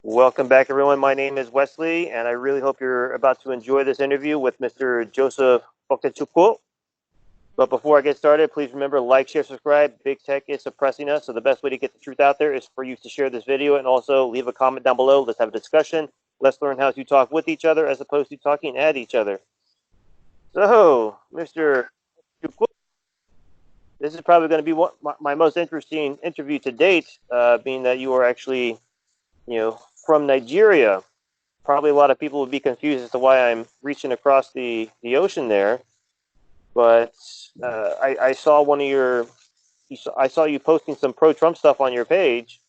Welcome back, everyone. My name is Wesley, and I really hope you're about to enjoy this interview with Mr. Joseph Okechukwu. But before I get started, please remember, like, share, subscribe. Big tech is suppressing us, so the best way to get the truth out there is for you to share this video and also leave a comment down below. Let's have a discussion. Let's learn how to talk with each other as opposed to talking at each other. So, Mr. Okechukwu, this is probably going to be my most interesting interview to date, being that you are actually, from Nigeria. Probably a lot of people would be confused as to why I'm reaching across the ocean there. But I saw I saw you posting some pro-Trump stuff on your page,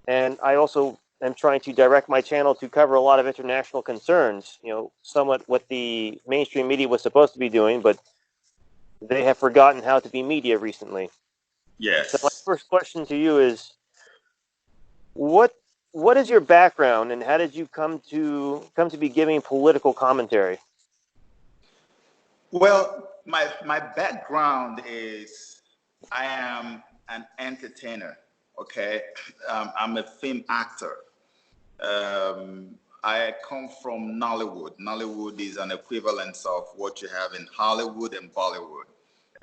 and I also am trying to direct my channel to cover a lot of international concerns. Somewhat what the mainstream media was supposed to be doing, but they have forgotten how to be media recently. Yes. So my first question to you is, what is your background, and how did you come to be giving political commentary? Well, my background is I am an entertainer. Okay, I'm a film actor. I come from Nollywood. Nollywood is an equivalence of what you have in Hollywood and Bollywood.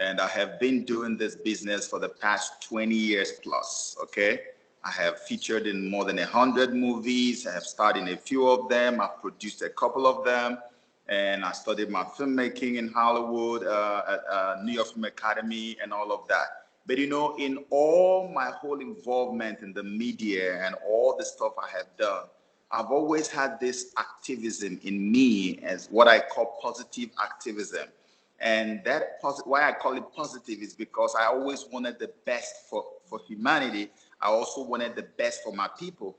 And I have been doing this business for the past 20 years plus, okay? I have featured in more than 100 movies. I have starred in a few of them. I've produced a couple of them. And I studied my filmmaking in Hollywood, at New York Film Academy and all of that. But in all my whole involvement in the media and all the stuff I have done, I've always had this activism in me as what I call positive activism. And why I call it positive is because I always wanted the best for humanity. I also wanted the best for my people.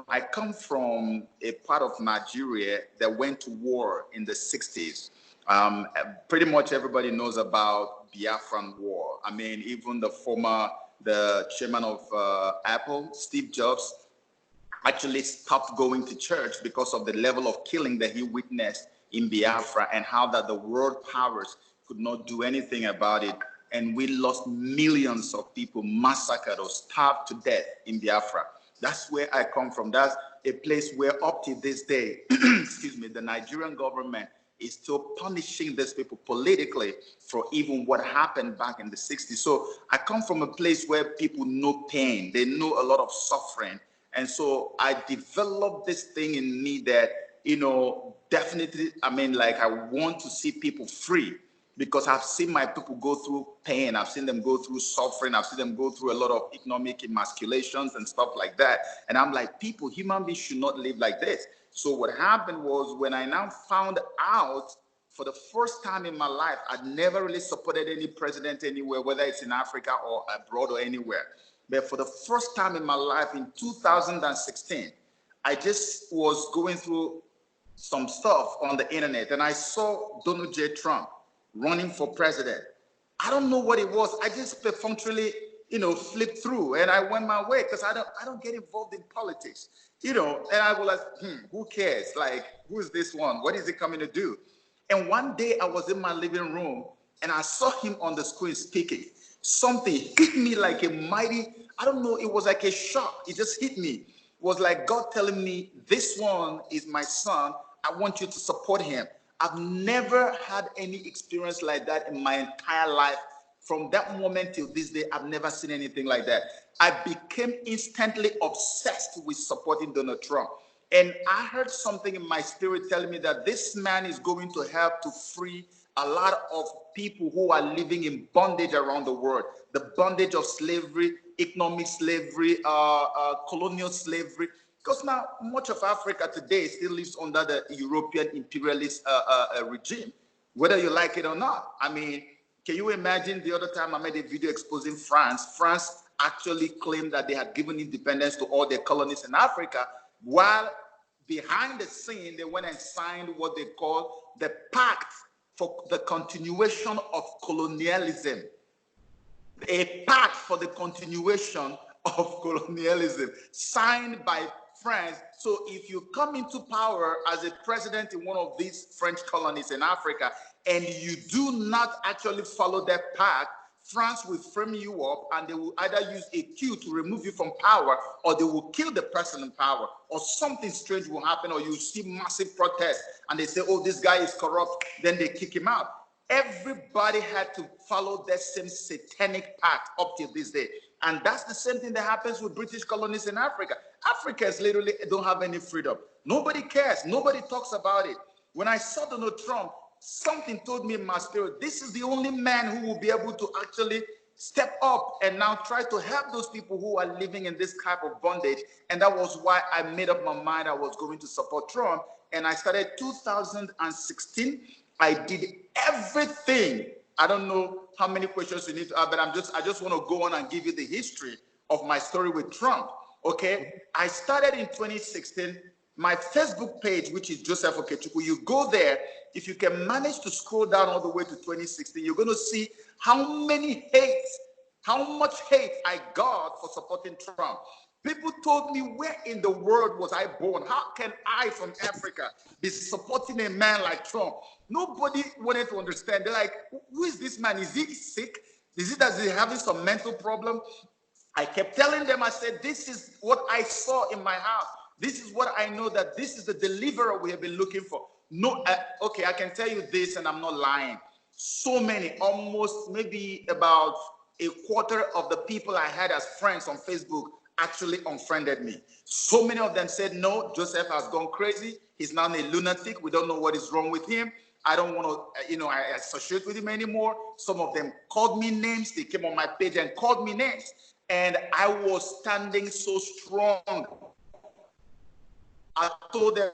I come from a part of Nigeria that went to war in the 60s. Pretty much everybody knows about Biafran war. I mean, even the chairman of Apple, Steve Jobs, actually stopped going to church because of the level of killing that he witnessed in Biafra and how that the world powers could not do anything about it. And we lost millions of people massacred or starved to death in Biafra. That's where I come from. That's a place where up to this day, excuse me, the Nigerian government is still punishing these people politically for even what happened back in the 60s. So I come from a place where people know pain. They know a lot of suffering. And so I developed this thing in me that, definitely, I want to see people free, because I've seen my people go through pain. I've seen them go through suffering. I've seen them go through a lot of economic emasculations and stuff like that. And I'm like, human beings should not live like this. So what happened was, when I now found out for the first time in my life, I'd never really supported any president anywhere, whether it's in Africa or abroad or anywhere. But for the first time in my life in 2016, I just was going through some stuff on the internet, and I saw Donald J. Trump running for president. I don't know what it was. I just perfunctorily, flipped through, and I went my way, because I don't get involved in politics, and I was like, who cares? Like, who is this one? What is he coming to do? And one day I was in my living room, and I saw him on the screen speaking. Something hit me like a mighty, I don't know, it was like a shock. It just hit me. It was like God telling me, this one is my son. I want you to support him. I've never had any experience like that in my entire life. From that moment till this day, I've never seen anything like that. I became instantly obsessed with supporting Donald Trump. And I heard something in my spirit telling me that this man is going to help to free a lot of people who are living in bondage around the world. The bondage of slavery, economic slavery, colonial slavery. Because now much of Africa today still lives under the European imperialist regime, whether you like it or not. I mean, can you imagine the other time I made a video exposing France? France actually claimed that they had given independence to all their colonies in Africa, while behind the scene, they went and signed what they call the Pact for the Continuation of Colonialism. A pact for the continuation of colonialism, signed by France. So if you come into power as a president in one of these French colonies in Africa, and you do not actually follow that pact France will frame you up and they will either use a coup to remove you from power, or they will kill the person in power, or something strange will happen, or you see massive protests and they say, oh, this guy is corrupt, then they kick him out. Everybody had to follow that same satanic path up till this day. And that's the same thing that happens with British colonies in Africa. Africans literally don't have any freedom. Nobody cares. Nobody talks about it. When I saw Donald Trump, something told me in my spirit, this is the only man who will be able to actually step up and now try to help those people who are living in this type of bondage. And that was why I made up my mind I was going to support Trump. And I started 2016. I did everything. I don't know how many questions you need to add, but I just want to go on and give you the history of my story with Trump. Okay, I started in 2016. My Facebook page, which is Joseph Okechukwu, you go there. If you can manage to scroll down all the way to 2016, you're going to see how much hate I got for supporting Trump. People told me, where in the world was I born? How can I from Africa be supporting a man like Trump? Nobody wanted to understand. They're like, who is this man? Is he sick? Is it that he's having some mental problem? I kept telling them, I said, this is what I saw in my house. This is what I know, that this is the deliverer we have been looking for. No, okay, I can tell you this, and I'm not lying. So many, almost maybe about a quarter of the people I had as friends on Facebook actually unfriended me. So many of them said, no, Joseph has gone crazy. He's now a lunatic. We don't know what is wrong with him. I don't want to, I associate with him anymore. Some of them called me names. They came on my page and called me names. And I was standing so strong. I told them,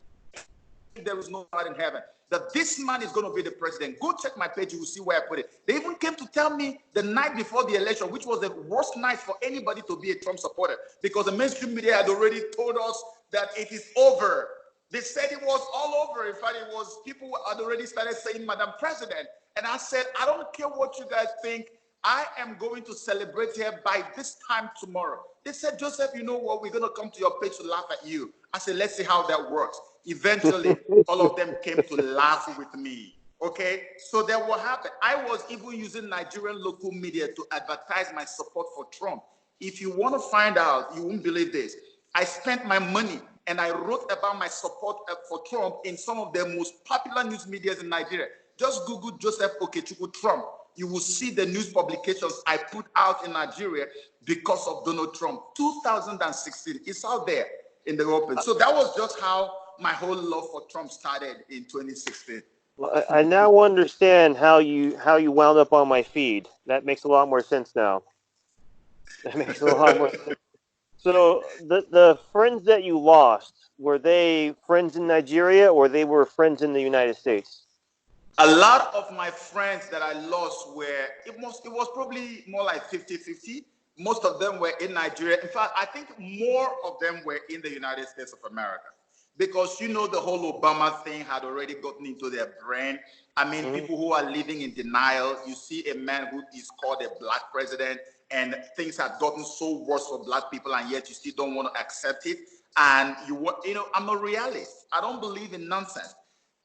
there is no God in heaven, that this man is going to be the president. Go check my page, you will see where I put it. They even came to tell me the night before the election, which was the worst night for anybody to be a Trump supporter, because the mainstream media had already told us that it is over. They said it was all over. In fact, it was, people had already started saying, Madam President. And I said, I don't care what you guys think. I am going to celebrate here by this time tomorrow. They said, Joseph, you know what? We're going to come to your page to laugh at you. I said, let's see how that works. Eventually, all of them came to laugh with me. Okay? So then what happened? I was even using Nigerian local media to advertise my support for Trump. If you want to find out, you won't believe this. I spent my money and I wrote about my support for Trump in some of the most popular news medias in Nigeria. Just Google Joseph Okechukwu Trump. You will see the news publications I put out in Nigeria because of Donald Trump. 2016, it's out there in the open. So that was just how my whole love for Trump started in 2016. Well, I now understand how you wound up on my feed. That makes a lot more sense now. That makes a lot more sense. So the friends that you lost, were they friends in Nigeria or they were friends in the United States? A lot of my friends that I lost were, it was probably more like 50-50. Most of them were in Nigeria. In fact, I think more of them were in the United States of America. Because, the whole Obama thing had already gotten into their brain. I mean, people who are living in denial. You see a man who is called a black president, and things have gotten so worse for black people, and yet you still don't want to accept it. And I'm a realist. I don't believe in nonsense.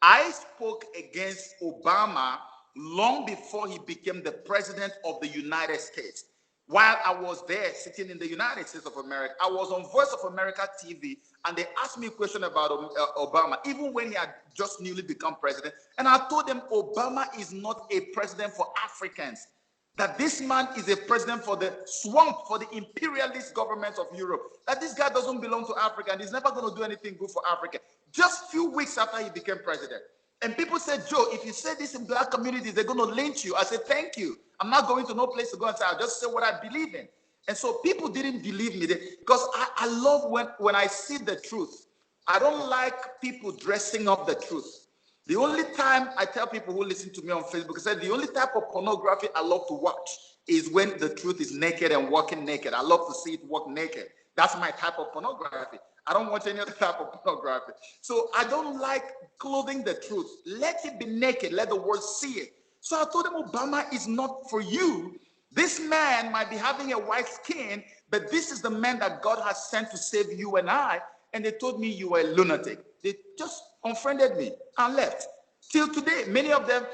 I spoke against Obama long before he became the president of the United States. While I was there sitting in the United States of America, I was on Voice of America TV, and they asked me a question about Obama, even when he had just newly become president. And I told them, Obama is not a president for Africans. That this man is a president for the swamp, for the imperialist governments of Europe. That this guy doesn't belong to Africa, and he's never going to do anything good for Africa. Just a few weeks after he became president. And people said, Joe, if you say this in black communities, they're going to lynch you. I said, thank you. I'm not going to no place to go and say, I'll just say what I believe in. And so people didn't believe me because I love when I see the truth. I don't like people dressing up the truth. The only time I tell people who listen to me on Facebook, I said the only type of pornography I love to watch is when the truth is naked and walking naked. I love to see it walk naked. That's my type of pornography. I don't watch any other type of pornography. So I don't like clothing the truth. Let it be naked. Let the world see it. So I told him, Obama is not for you. This man might be having a white skin, but this is the man that God has sent to save you and I. And they told me you were a lunatic. They just unfriended me and left. Till today, many of them,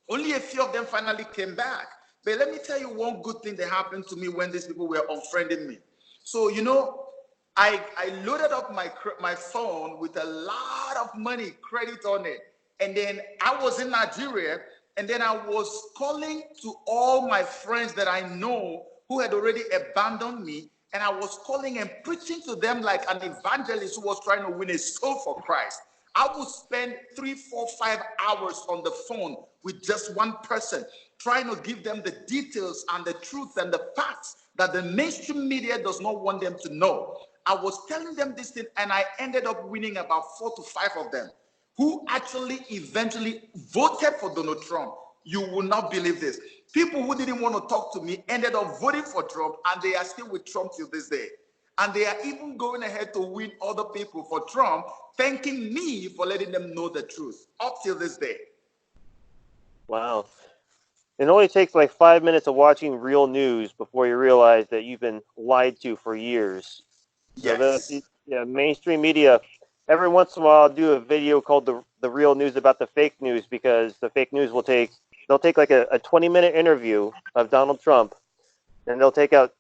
only a few of them finally came back. But let me tell you one good thing that happened to me when these people were unfriending me. So, you know, I loaded up my phone with a lot of money, credit on it. And then I was in Nigeria, and then I was calling to all my friends that I know who had already abandoned me. And I was calling and preaching to them like an evangelist who was trying to win a soul for Christ. I would spend 3, 4, 5 hours on the phone with just one person, trying to give them the details and the truth and the facts that the mainstream media does not want them to know. I was telling them this thing, and I ended up winning about 4 to 5 of them who actually eventually voted for Donald Trump. You will not believe this. People who didn't want to talk to me ended up voting for Trump, and they are still with Trump till this day. And they are even going ahead to win other people for Trump, thanking me for letting them know the truth up till this day. Wow. It only takes like 5 minutes of watching real news before you realize that you've been lied to for years. So Yes. mainstream media, every once in a while, I'll do a video called the real news about the fake news, because the fake news they'll take like a 20-minute interview of Donald Trump, and they'll take out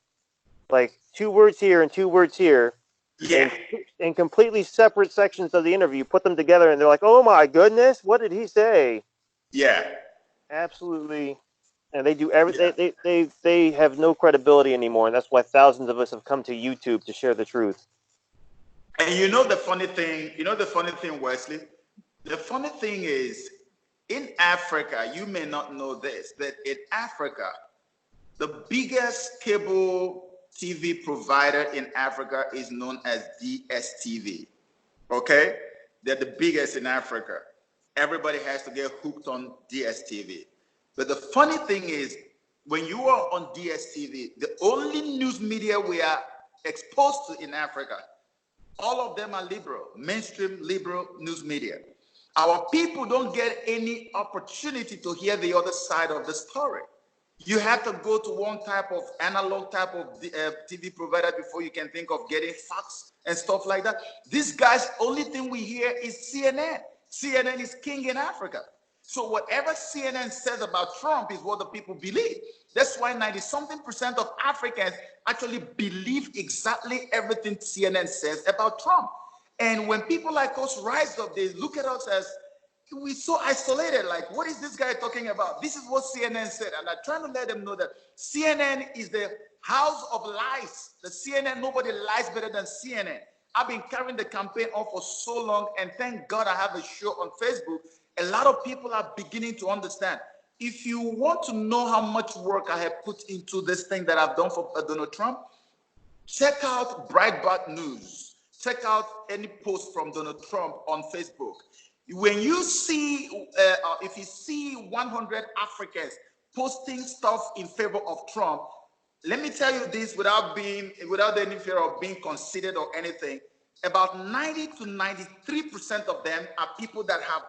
like 2 words here and 2 words here, Yeah. in completely separate sections of the interview, put them together, and they're like, oh my goodness, what did he say? Yeah. Absolutely. And they do everything. Yeah. They have no credibility anymore, and that's why thousands of us have come to YouTube to share the truth. And you know the funny thing, Wesley? The funny thing is, in Africa, you may not know this, that in Africa, the biggest cable TV provider in Africa is known as DSTV. Okay? They're the biggest in Africa. Everybody has to get hooked on DSTV. But the funny thing is, when you are on DSTV, the only news media we are exposed to in Africa, all of them are liberal, mainstream liberal news media. Our people don't get any opportunity to hear the other side of the story. You have to go to one type of analog type of TV provider before you can think of getting facts and stuff like that. These guys, only thing we hear is CNN. CNN is king in Africa. So whatever CNN says about Trump is what the people believe. That's why 90-something% of Africans actually believe exactly everything CNN says about Trump. And when people like us rise up, they look at us as we're so isolated. Like, what is this guy talking about? This is what CNN said. And I'm trying to let them know that CNN is the house of lies. The CNN, nobody lies better than CNN. I've been carrying the campaign on for so long, and thank God I have a show on Facebook. A lot of people are beginning to understand. If you want to know how much work I have put into this thing that I've done for Donald Trump, check out Breitbart News. Check out any post from Donald Trump on Facebook. When you see, if you see 100 Africans posting stuff in favor of Trump, let me tell you this without any fear of being considered or anything, about 90 to 93% of them are people that have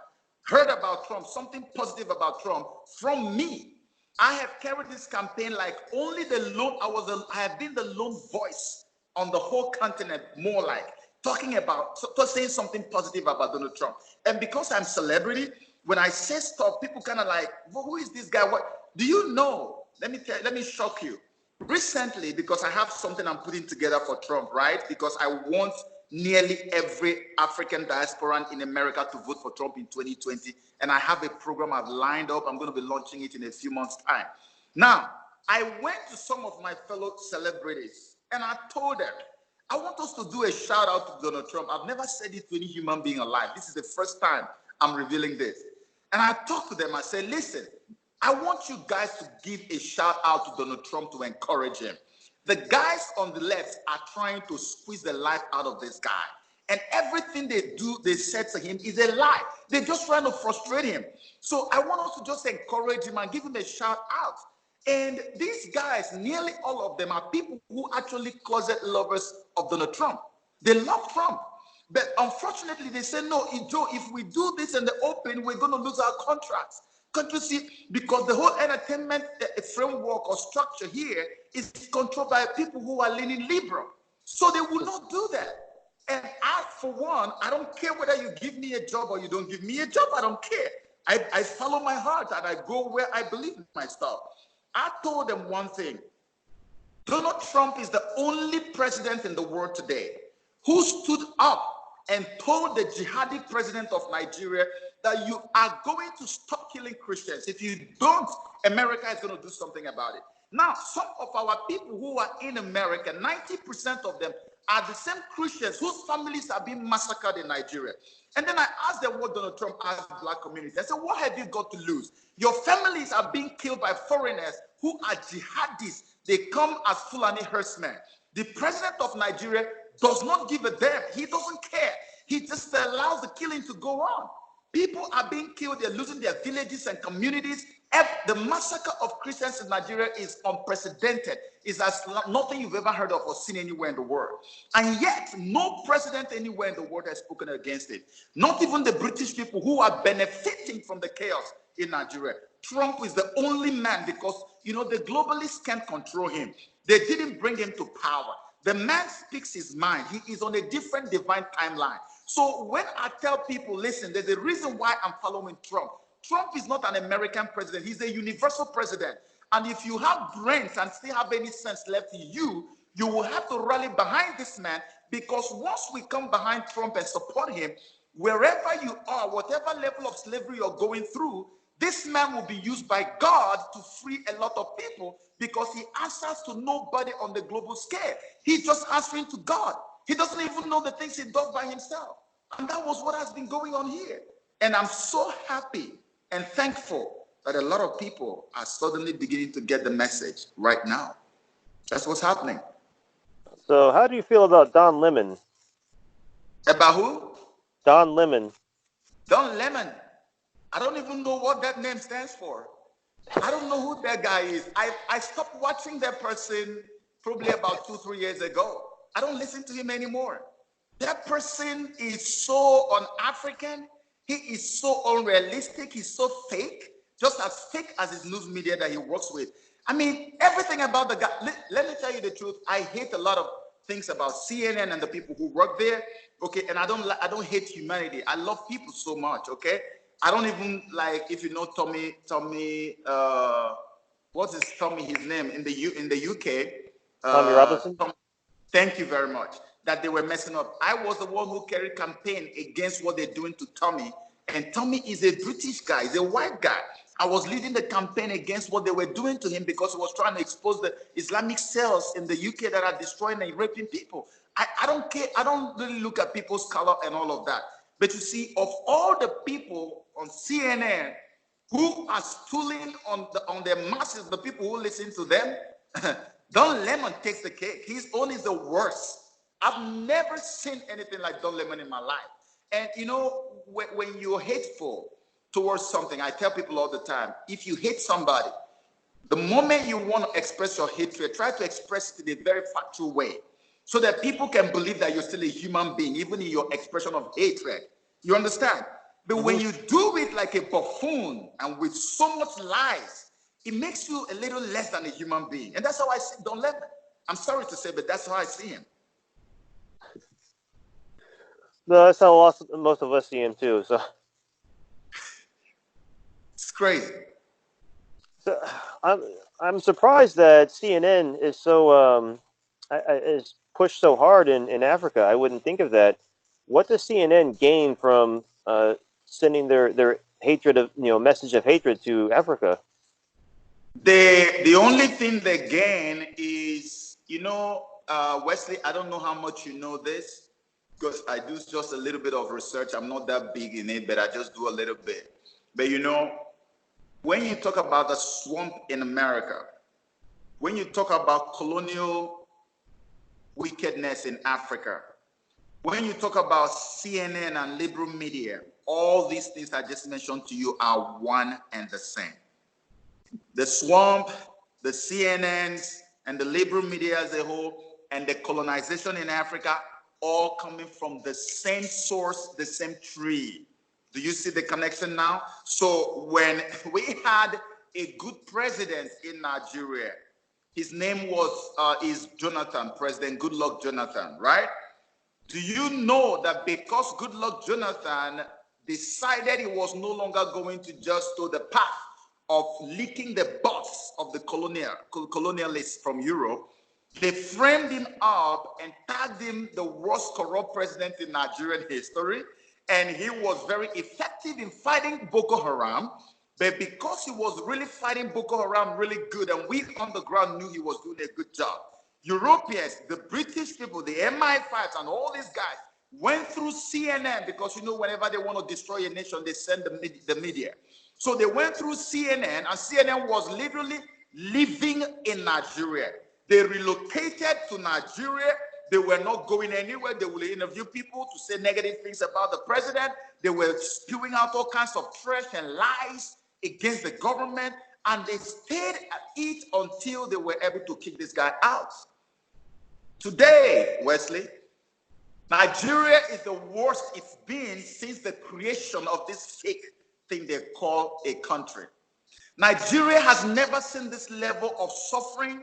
heard about Trump, something positive about Trump from me. I have carried this campaign like only I have been the lone voice on the whole continent, more like talking about, saying something positive about Donald Trump. And because I'm celebrity, when I say stuff, people kind of like, well, who is this guy? What do you know? Let me shock you. Recently, because I have something I'm putting together for Trump, right? Because I want nearly every African diasporan in America to vote for Trump in 2020. And I have a program I've lined up. I'm going to be launching it in a few months' time. Now, I went to some of my fellow celebrities and I told them, I want us to do a shout out to Donald Trump. I've never said it to any human being alive. This is the first time I'm revealing this. And I talked to them. I said, listen, I want you guys to give a shout out to Donald Trump to encourage him. The guys on the left are trying to squeeze the life out of this guy. And everything they said to him is a lie. They're just trying to frustrate him. So I want us to just encourage him and give him a shout out. And these guys, nearly all of them, are people who actually closet lovers of Donald Trump. They love Trump. But unfortunately, they say, no, Joe, if we do this in the open, we're going to lose our contracts. Can't you see? Because the whole entertainment framework or structure here is controlled by people who are leaning liberal. So they will not do that. And I, for one, I don't care whether you give me a job or you don't give me a job. I don't care. I follow my heart and I go where I believe in my stuff. I told them one thing. Donald Trump is the only president in the world today who stood up and told the jihadi president of Nigeria that you are going to stop killing Christians. If you don't, America is going to do something about it. Now, some of our people who are in America, 90% of them are the same Christians whose families are being massacred in Nigeria. And then I asked them what Donald Trump asked the black community. I said, what have you got to lose? Your families are being killed by foreigners who are jihadis. They come as Fulani herdsmen. The president of Nigeria does not give a damn. He doesn't care. He just allows the killing to go on. People are being killed. They're losing their villages and communities. The massacre of Christians in Nigeria is unprecedented. It's as nothing you've ever heard of or seen anywhere in the world. And yet, no president anywhere in the world has spoken against it. Not even the British people who are benefiting from the chaos in Nigeria. Trump is the only man because, you know, the globalists can't control him. They didn't bring him to power. The man speaks his mind. He is on a different divine timeline. So when I tell people, listen, there's a reason why I'm following Trump. Trump is not an American president. He's a universal president. And if you have brains and still have any sense left in you, you will have to rally behind this man, because once we come behind Trump and support him, wherever you are, whatever level of slavery you're going through, this man will be used by God to free a lot of people, because he answers to nobody on the global scale. He's just answering to God. He doesn't even know the things he does by himself. And that was what has been going on here. And I'm so happy and thankful that a lot of people are suddenly beginning to get the message right now. That's what's happening. So how do you feel about Don Lemon? About who? Don Lemon. Don Lemon. I don't even know what that name stands for. I don't know who that guy is. I stopped watching that person probably about 2-3 years ago. I don't listen to him anymore. That person is so un-African. He is so unrealistic. He's so fake, just as fake as his news media that he works with. I mean, everything about the guy. Let me tell you the truth. I hate a lot of things about CNN and the people who work there. Okay, and I don't hate humanity. I love people so much. Okay, I don't even like, if you know Tommy. What is Tommy? His name in the UK. Tommy Robinson. Thank you very much. That they were messing up. I was the one who carried campaign against what they're doing to Tommy. And Tommy is a British guy, he's a white guy. I was leading the campaign against what they were doing to him because he was trying to expose the Islamic cells in the UK that are destroying and raping people. I don't care. I don't really look at people's color and all of that. But you see, of all the people on CNN who are stooling on their masses, the people who listen to them, Don Lemon takes the cake. His own is the worst. I've never seen anything like Don Lemon in my life. And you know, when you're hateful towards something, I tell people all the time, if you hate somebody, the moment you want to express your hatred, try to express it in a very factual way so that people can believe that you're still a human being, even in your expression of hatred. You understand? But when you do it like a buffoon and with so much lies, it makes you a little less than a human being. And that's how I see Don Lemon. I'm sorry to say, but that's how I see him. No, that's how most of us see him too. So it's crazy. So I'm surprised that CNN is so is pushed so hard in Africa. I wouldn't think of that. What does CNN gain from sending their hatred of message of hatred to Africa? The only thing they gain is, Wesley, I don't know how much you know this, because I do just a little bit of research. I'm not that big in it, but I just do a little bit. But when you talk about the swamp in America, when you talk about colonial wickedness in Africa, when you talk about CNN and liberal media, all these things I just mentioned to you are one and the same. The swamp, the CNNs, and the liberal media as a whole, and the colonization in Africa, all coming from the same source, the same tree. Do you see the connection now? So when we had a good president in Nigeria, his name is Jonathan, President Goodluck Jonathan, right? Do you know that because Goodluck Jonathan decided he was no longer going to just to the path of leaking the butts of the colonialists from Europe, they framed him up and tagged him the worst corrupt president in Nigerian history. And he was very effective in fighting Boko Haram. But because he was really fighting Boko Haram really good, and we on the ground knew he was doing a good job, Europeans, the British people, the MI5s, and all these guys went through CNN, because, you know, whenever they want to destroy a nation, they send the media. So they went through CNN, and CNN was literally living in Nigeria. They relocated to Nigeria. They were not going anywhere. They would interview people to say negative things about the president. They were spewing out all kinds of trash and lies against the government, and they stayed at it until they were able to kick this guy out. Today, Wesley, Nigeria is the worst it's been since the creation of this fake thing they call a country. Nigeria has never seen this level of suffering,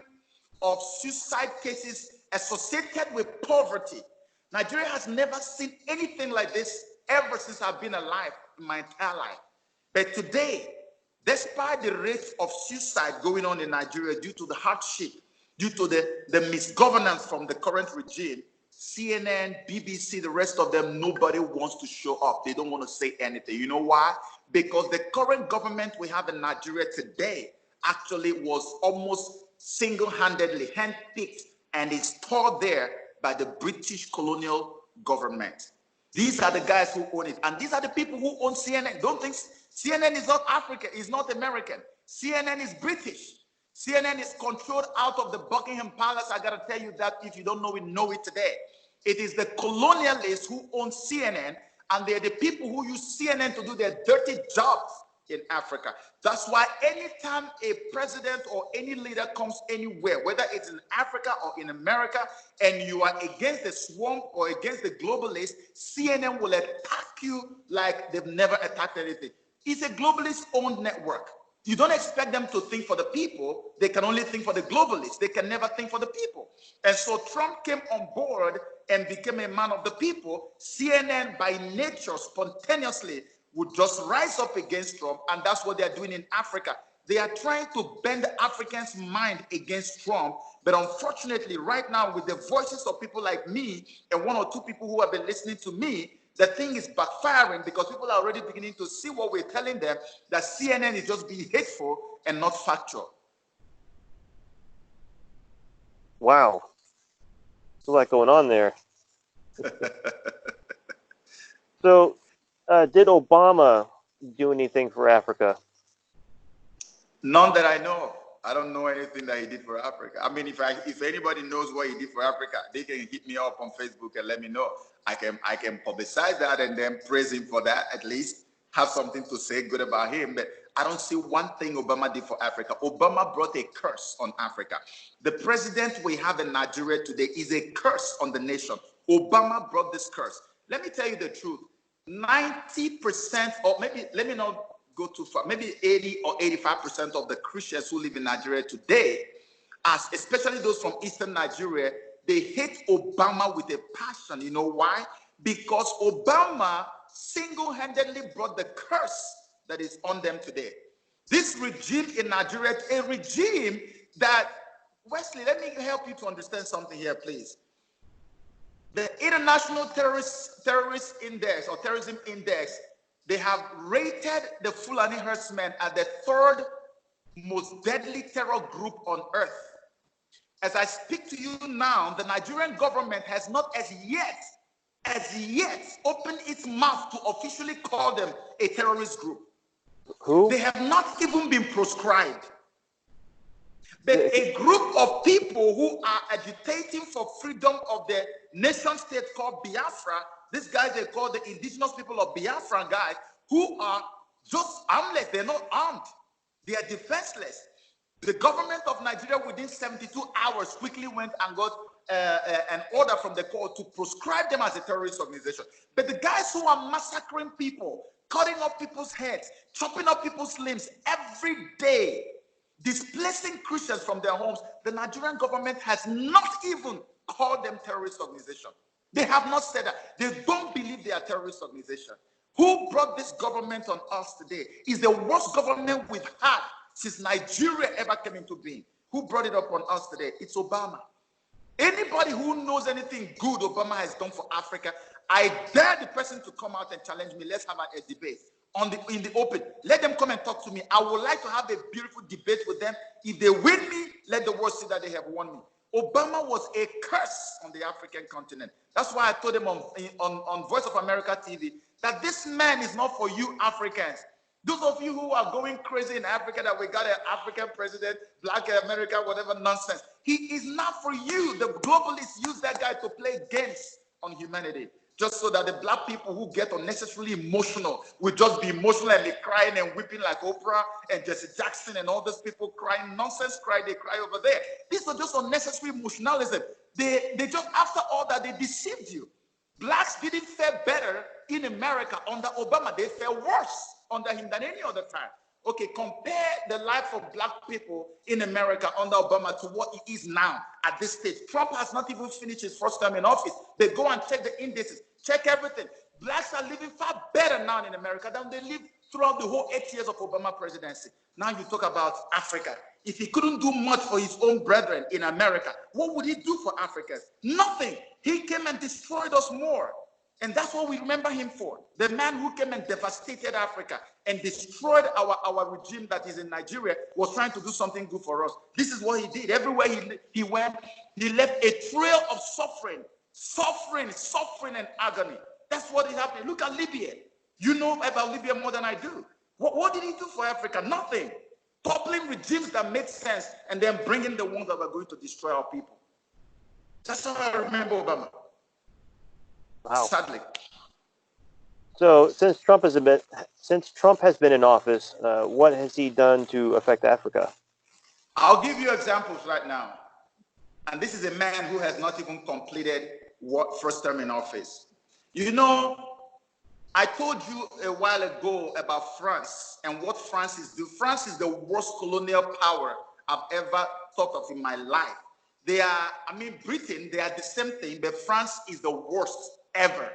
of suicide cases associated with poverty. Nigeria has never seen anything like this ever since I've been alive in my entire life. But today, despite the rate of suicide going on in Nigeria due to the hardship, due to the misgovernance from the current regime, CNN, BBC, the rest of them, nobody wants to show up. They don't want to say anything. You know why? Because the current government we have in Nigeria today actually was almost single-handedly handpicked and installed there by the British colonial government. These are the guys who own it. And these are the people who own CNN. Don't think CNN is not African, it's not American. CNN is British. CNN is controlled out of the Buckingham Palace. I gotta tell you that if you don't know it today. It is the colonialists who own CNN, and they're the people who use CNN to do their dirty jobs in Africa. That's why anytime a president or any leader comes anywhere, whether it's in Africa or in America, and you are against the swamp or against the globalists, CNN will attack you like they've never attacked anything. It's a globalist-owned network. You don't expect them to think for the people. They can only think for the globalists. They can never think for the people. And so Trump came on board and became a man of the people. CNN, by nature, spontaneously, would just rise up against Trump. And that's what they're doing in Africa. They are trying to bend the Africans' mind against Trump. But unfortunately, right now, with the voices of people like me and one or two people who have been listening to me, the thing is backfiring, because people are already beginning to see what we're telling them, that CNN is just being hateful and not factual. Wow. There's a lot going on there. So, did Obama do anything for Africa? None that I know of. I don't know anything that he did for Africa. I mean, if anybody knows what he did for Africa, they can hit me up on Facebook and let me know. I can publicize that and then praise him for that, at least have something to say good about him. But I don't see one thing Obama did for Africa. Obama brought a curse on Africa. The president we have in Nigeria today is a curse on the nation. Obama brought this curse. Let me tell you the truth. 90%, or maybe, let me not go too far, maybe 80 or 85% of the Christians who live in Nigeria today, especially those from Eastern Nigeria, they hate Obama with a passion. You know why? Because Obama single-handedly brought the curse that is on them today. This regime in Nigeria, a regime that, Wesley, let me help you to understand something here, please. The International Terrorist Index, or Terrorism Index, they have rated the Fulani herdsmen as the third most deadly terror group on earth. As I speak to you now, the Nigerian government has not as yet opened its mouth to officially call them a terrorist group. Who? They have not even been proscribed. But a group of people who are agitating for freedom of the nation state called Biafra, these guys they call the indigenous people of Biafra guys, who are just armless. They're not armed. They are defenseless. The government of Nigeria within 72 hours quickly went and got an order from the court to proscribe them as a terrorist organization. But the guys who are massacring people, cutting off people's heads, chopping up people's limbs every day, displacing Christians from their homes, the Nigerian government has not even called them terrorist organization. They have not said that. They don't believe they are terrorist organization. Who brought this government on us today? Is the worst government we've had since Nigeria ever came into being. Who brought it up on us today? It's Obama. Anybody who knows anything good Obama has done for Africa, I dare the person to come out and challenge me. Let's have a debate in the open. Let them come and talk to me. I would like to have a beautiful debate with them. If they win me, let the world see that they have won me. Obama was a curse on the African continent. That's why I told them on Voice of America TV that this man is not for you Africans. Those of you who are going crazy in Africa that we got an African president, Black America, whatever nonsense. He is not for you. The globalists use that guy to play games on humanity, just so that the black people who get unnecessarily emotional will just be emotional and be crying and weeping like Oprah and Jesse Jackson and all those people crying nonsense cry. They cry over there. These are just unnecessary emotionalism. They just, after all that, they deceived you. Blacks didn't fare better in America under Obama. They fare worse under him than any other time. Okay, compare the life of black people in America under Obama to what it is now at this stage. Trump has not even finished his first term in office. They go and check the indices, check everything. Blacks are living far better now in America than they lived throughout the whole 8 years of Obama presidency. Now you talk about Africa. If he couldn't do much for his own brethren in America, what would he do for Africans? Nothing. He came and destroyed us more. And that's what we remember him for. The man who came and devastated Africa and destroyed our regime that is in Nigeria was trying to do something good for us. This is what he did. Everywhere he went, he left a trail of suffering, and agony. That's what is happening. Look at Libya. You know about Libya more than I do. What did he do for Africa? Nothing. Toppling regimes that made sense and then bringing the ones that were going to destroy our people. That's how I remember Obama. Wow. Sadly. So since Trump has been in office, what has he done to affect Africa? I'll give you examples right now. And this is a man who has not even completed what first term in office. You know, I told you a while ago about France and what France is doing. France is the worst colonial power I've ever thought of in my life. Britain, they are the same thing, but France is the worst ever.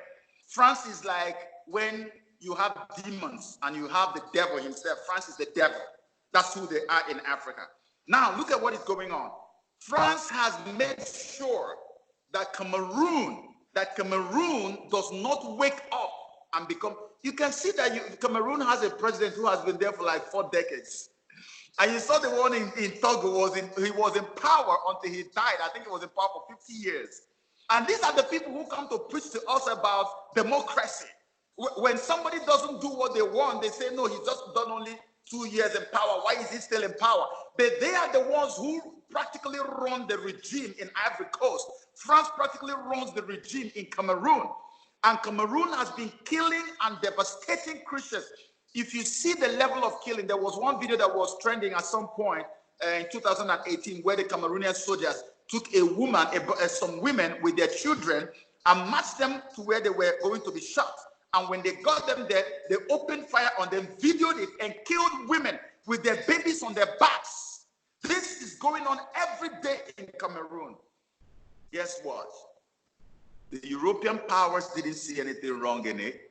France is like when you have demons and you have the devil himself. France is the devil. That's who they are in Africa. Now, look at what is going on. France has made sure that Cameroon does not wake up and become, you can see that Cameroon has a president who has been there for like 4 decades. And you saw the one in Togo, he was in power until he died. I think he was in power for 50 years. And these are the people who come to preach to us about democracy. When somebody doesn't do what they want, they say, no, he's just done only 2 years in power. Why is he still in power? But they are the ones who practically run the regime in Ivory Coast. France practically runs the regime in Cameroon. And Cameroon has been killing and devastating Christians. If you see the level of killing, there was one video that was trending at some point in 2018 where the Cameroonian soldiers took some women with their children and marched them to where they were going to be shot. And when they got them there, they opened fire on them, videoed it, and killed women with their babies on their backs. This is going on every day in Cameroon. Guess what? The European powers didn't see anything wrong in it.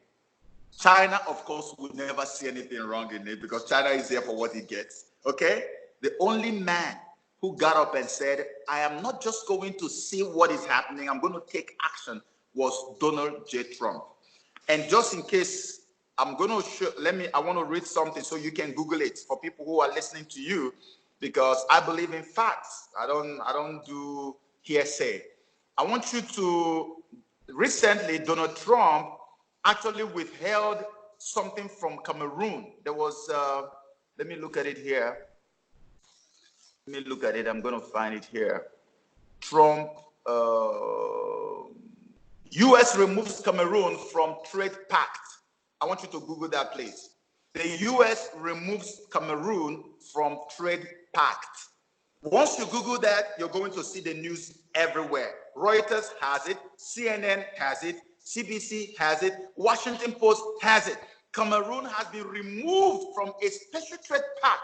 China, of course, would never see anything wrong in it because China is here for what it gets, okay? The only man who got up and said, I am not just going to see what is happening, I'm going to take action, was Donald J. Trump. And just in case, I'm going to show, I want to read something so you can Google it for people who are listening to you, because I believe in facts. I don't do hearsay. I want you to, recently, Donald Trump actually withheld something from Cameroon. There was, let me look at it here. Let me look at it. I'm going to find it here. Trump, U.S. removes Cameroon from trade pact. I want you to Google that, please. The U.S. removes Cameroon from trade pact. Once you Google that, you're going to see the news everywhere. Reuters has it, CNN has it, CBC has it, Washington Post has it. Cameroon has been removed from a special trade pact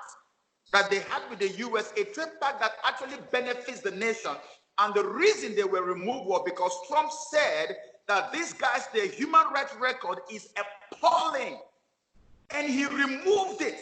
that they had with the U.S., a trade pact that actually benefits the nation. And the reason they were removed was because Trump said that this guy's the human rights record is appalling, and he removed it.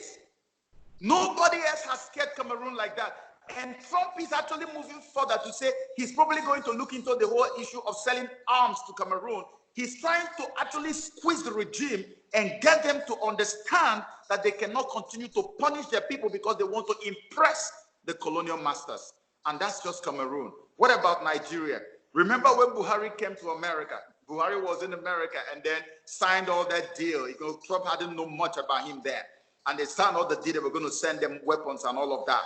Nobody else has scared Cameroon like that. And Trump is actually moving further to say he's probably going to look into the whole issue of selling arms to Cameroon. He's trying to actually squeeze the regime and get them to understand that they cannot continue to punish their people because they want to impress the colonial masters. And that's just Cameroon. What about Nigeria? Remember when Buhari came to America? Buhari was in America and then signed all that deal. You know, Trump hadn't known much about him then. And they signed all the deal. They were going to send them weapons and all of that.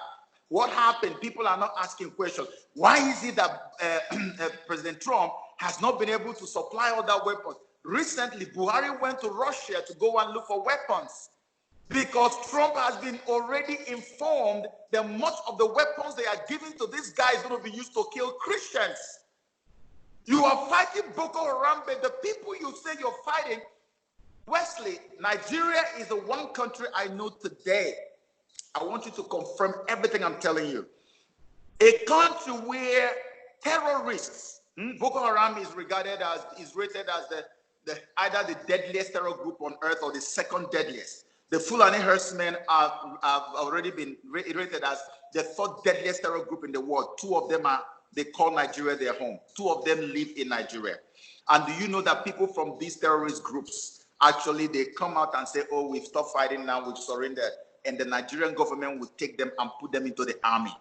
What happened? People are not asking questions. Why is it that President Trump has not been able to supply all that weapons? Recently, Buhari went to Russia to go and look for weapons because Trump has been already informed that much of the weapons they are giving to this guy is going to be used to kill Christians. You are fighting Boko Haram, but the people you say you're fighting, Wesley, Nigeria is the one country I know today. I want you to confirm everything I'm telling you. A country where terrorists, Boko Haram is rated as either the deadliest terror group on earth or the second deadliest. The Fulani herdsmen have already been rated as the third deadliest terror group in the world. Two of them they call Nigeria their home. Two of them live in Nigeria. And do you know that people from these terrorist groups, actually, they come out and say, oh, we've stopped fighting now, we've surrendered. And the Nigerian government will take them and put them into the army.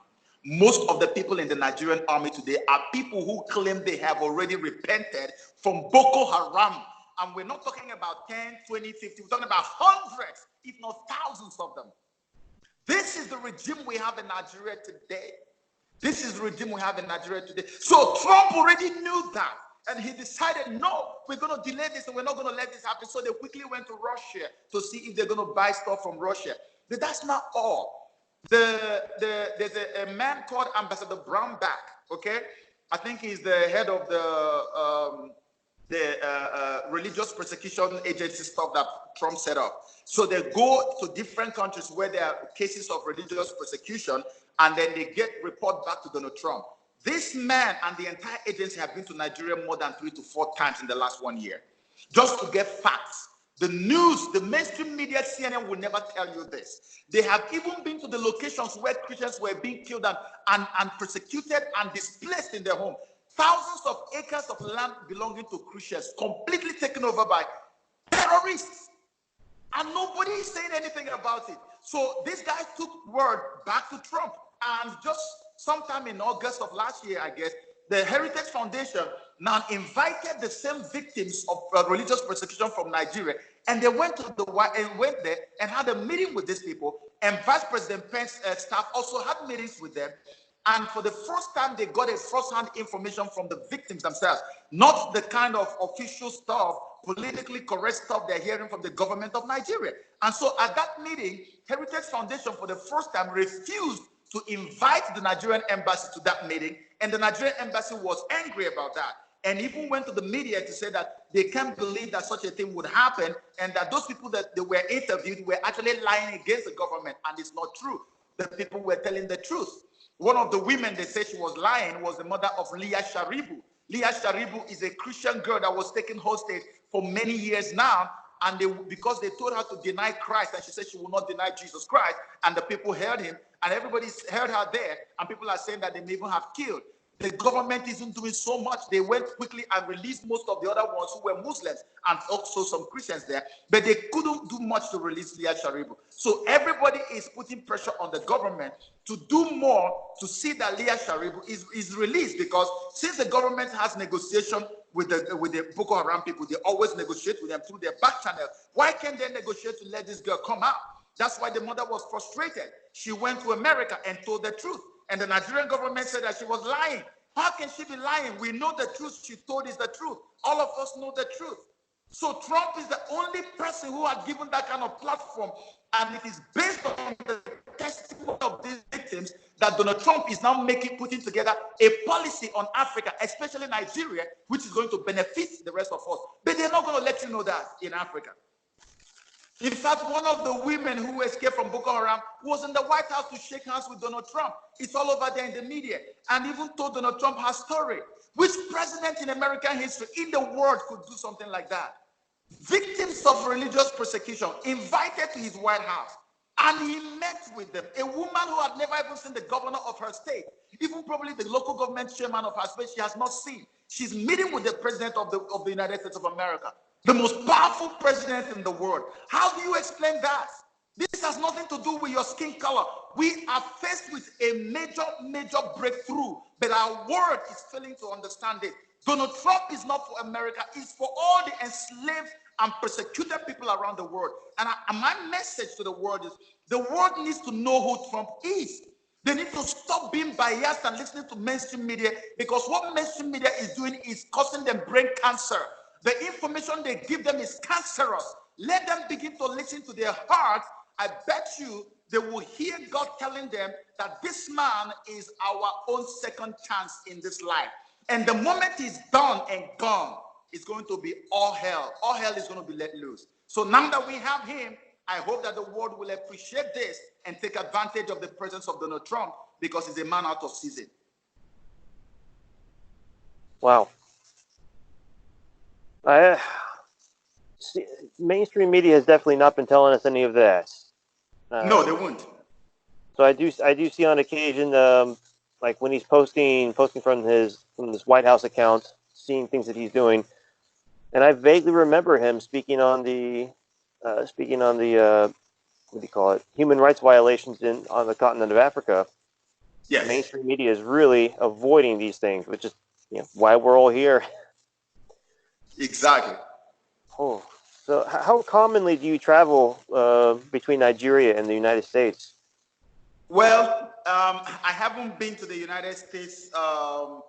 Most of the people in the Nigerian army today are people who claim they have already repented from Boko Haram. And we're not talking about 10, 20, 50. We're talking about hundreds, if not thousands of them. This is the regime we have in Nigeria today. This is the regime we have in Nigeria today. So Trump already knew that. And he decided, no, we're going to delay this and we're not going to let this happen. So they quickly went to Russia to see if they're going to buy stuff from Russia. But that's not all. There's a man called Ambassador Brownback, okay? I think he's the head of the religious persecution agency stuff that Trump set up. So they go to different countries where there are cases of religious persecution, and then they get report back to Donald Trump. This man and the entire agency have been to Nigeria more than 3 to 4 times in the last 1 year, just to get facts. The news, the mainstream media, CNN will never tell you this. They have even been to the locations where Christians were being killed and persecuted and displaced in their home. Thousands of acres of land belonging to Christians completely taken over by terrorists. And nobody is saying anything about it. So this guy took word back to Trump. And just sometime in August of last year, I guess, the Heritage Foundation now invited the same victims of religious persecution from Nigeria, and they went there and had a meeting with these people. And Vice President Pence's staff also had meetings with them. And for the first time, they got a first-hand information from the victims themselves, not the kind of official stuff, politically correct stuff they're hearing from the government of Nigeria. And so at that meeting, Heritage Foundation, for the first time, refused to invite the Nigerian embassy to that meeting, and the Nigerian embassy was angry about that, and even went to the media to say that they can't believe that such a thing would happen, and that those people that they were interviewed were actually lying against the government, and it's not true. The people were telling the truth. One of the women they said she was lying was the mother of Leah Sharibu. Leah Sharibu is a Christian girl that was taken hostage for many years now, and because they told her to deny Christ, and she said she will not deny Jesus Christ, and the people heard him, and everybody's heard her there, and people are saying that they may even have killed. The government isn't doing so much. They went quickly and released most of the other ones who were Muslims and also some Christians there, but they couldn't do much to release Leah Sharibu. So everybody is putting pressure on the government to do more to see that Leah Sharibu is released, because since the government has negotiation with the Boko Haram people, they always negotiate with them through their back channel. Why can't they negotiate to let this girl come out? That's why the mother was frustrated. She went to America and told the truth. And the Nigerian government said that she was lying. How can she be lying? We know the truth she told is the truth. All of us know the truth. So Trump is the only person who had given that kind of platform. And it is based on the testimony of these victims that Donald Trump is now putting together a policy on Africa, especially Nigeria, which is going to benefit the rest of us. But they're not going to let you know that in Africa. In fact, one of the women who escaped from Boko Haram was in the White House to shake hands with Donald Trump. It's all over there in the media, and even told Donald Trump her story. Which president in American history, in the world, could do something like that? Victims of religious persecution invited to his White House, and he met with them. A woman who had never even seen the governor of her state, even probably the local government chairman of her state, she has not seen. She's meeting with the president of the United States of America, the most powerful president in the world. How do you explain that? This has nothing to do with your skin color. We are faced with a major breakthrough, but our world is failing to understand it. Donald Trump is not for America, it's for all the enslaved and persecuted people around the world. And my message to the world is, the world needs to know who Trump is. They need to stop being biased and listening to mainstream media, because what mainstream media is doing is causing them brain cancer. The information they give them is cancerous. Let them begin to listen to their hearts. I bet you they will hear God telling them that this man is our own second chance in this life. And the moment he's done and gone, it's going to be all hell. All hell is going to be let loose. So now that we have him, I hope that the world will appreciate this and take advantage of the presence of Donald Trump, because he's a man out of season. Wow. Mainstream media has definitely not been telling us any of that. No, they won't. So I do see on occasion, like when he's posting from his White House account, seeing things that he's doing, and I vaguely remember him speaking on the what do you call it, human rights violations on the continent of Africa. Yes. Mainstream media is really avoiding these things, which is why we're all here. Exactly. Oh, so how commonly do you travel between Nigeria and the United States? Well, I haven't been to the United States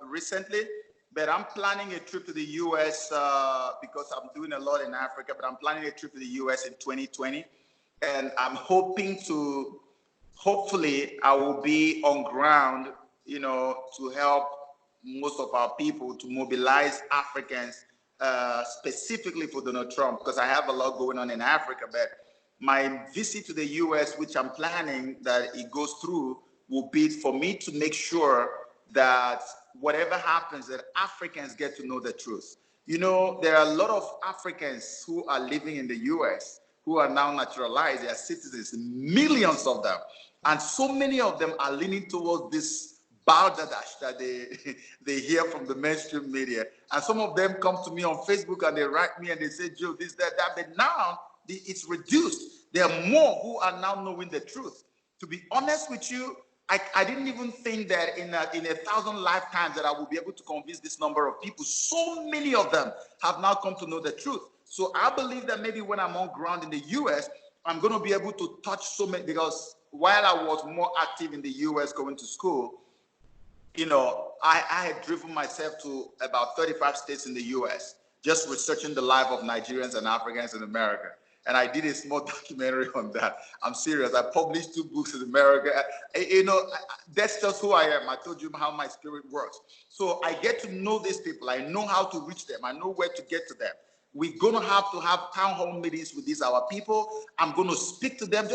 recently, but I'm planning a trip to the U.S. Because I'm doing a lot in Africa, but I'm planning a trip to the U.S. in 2020. And I'm hopefully I will be on ground, to help most of our people, to mobilize Africans, specifically for Donald Trump, because I have a lot going on in Africa. But my visit to the U.S., which I'm planning that it goes through, will be for me to make sure that whatever happens, that Africans get to know the truth. There are a lot of Africans who are living in the U.S. who are now naturalized. They are citizens, millions of them. And so many of them are leaning towards this balderdash that they hear from the mainstream media. And some of them come to me on Facebook and they write me and they say, Joe, this, that. But now it's reduced. There are more who are now knowing the truth. To be honest with you, I didn't even think that in 1,000 lifetimes that I will be able to convince this number of people. So many of them have now come to know the truth. So I believe that maybe when I'm on ground in the U.S., I'm going to be able to touch so many, because while I was more active in the U.S. going to school, I had driven myself to about 35 states in the U.S., just researching the life of Nigerians and Africans in America. And I did a small documentary on that. I'm serious. I published 2 books in America. That's just who I am. I told you how my spirit works. So I get to know these people. I know how to reach them. I know where to get to them. We're going to have town hall meetings with our people. I'm going to speak to them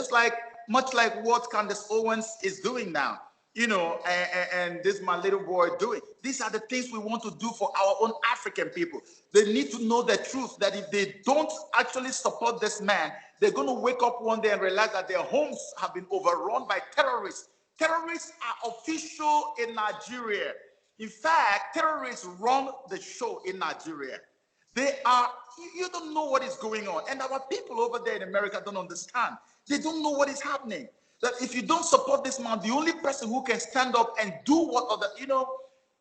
much like what Candace Owens is doing now. And this my little boy doing. These are the things we want to do for our own African people. They need to know the truth, that if they don't actually support this man, they're going to wake up one day and realize that their homes have been overrun by terrorists. Terrorists are official in Nigeria. In fact, terrorists run the show in Nigeria. You don't know what is going on. And our people over there in America don't understand. They don't know what is happening. That if you don't support this man, the only person who can stand up and do what other,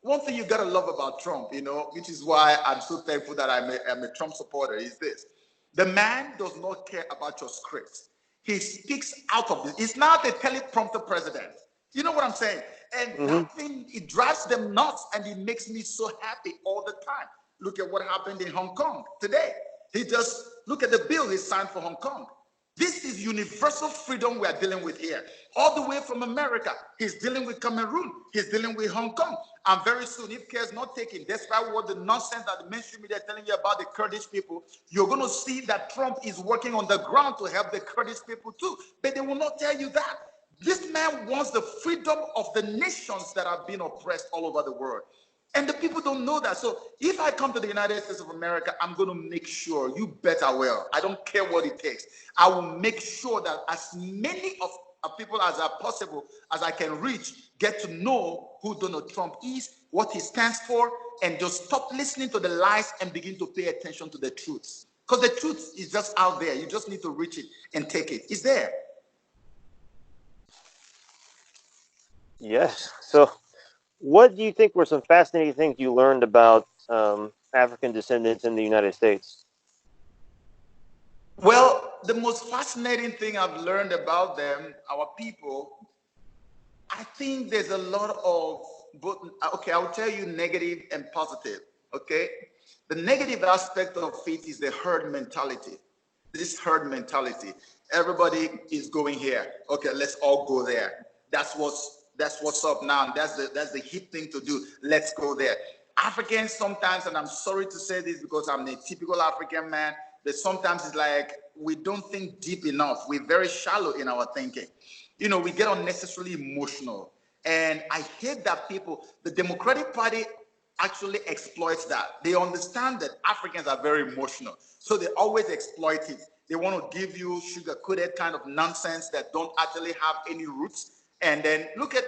one thing you got to love about Trump, which is why I'm so thankful that I'm a Trump supporter, is this. The man does not care about your script. He speaks out of this. He's not a teleprompter president. You know what I'm saying? And that thing, it drives them nuts, and it makes me so happy all the time. Look at what happened in Hong Kong today. Look at the bill he signed for Hong Kong. This is universal freedom we are dealing with here. All the way from America. He's dealing with Cameroon. He's dealing with Hong Kong. And very soon, if care is not taken, despite what the nonsense that the mainstream media are telling you about the Kurdish people, you're going to see that Trump is working on the ground to help the Kurdish people too. But they will not tell you that. This man wants the freedom of the nations that have been oppressed all over the world. And the people don't know that. So if I come to the United States of America, I'm going to make sure, you bet I will. I don't care what it takes. I will make sure that as many of people as are possible, as I can reach, get to know who Donald Trump is, what he stands for, and just stop listening to the lies and begin to pay attention to the truth. Because the truth is just out there. You just need to reach it and take it. It's there. Yes. So, what do you think were some fascinating things you learned about African descendants in the United States? Well, the most fascinating thing I've learned about them, our people, I think there's a lot of, okay, I'll tell you negative and positive, okay? The negative aspect of it is the herd mentality. This herd mentality. Everybody is going here. Okay, let's all go there. That's what's up now. That's the hip thing to do. Let's go there. Africans sometimes, and I'm sorry to say this because I'm a typical African man, but sometimes it's like we don't think deep enough. We're very shallow in our thinking. You know, we get unnecessarily emotional. And I hate that the Democratic Party actually exploits that. They understand that Africans are very emotional. So they always exploit it. They want to give you sugar-coated kind of nonsense that don't actually have any roots. And then look at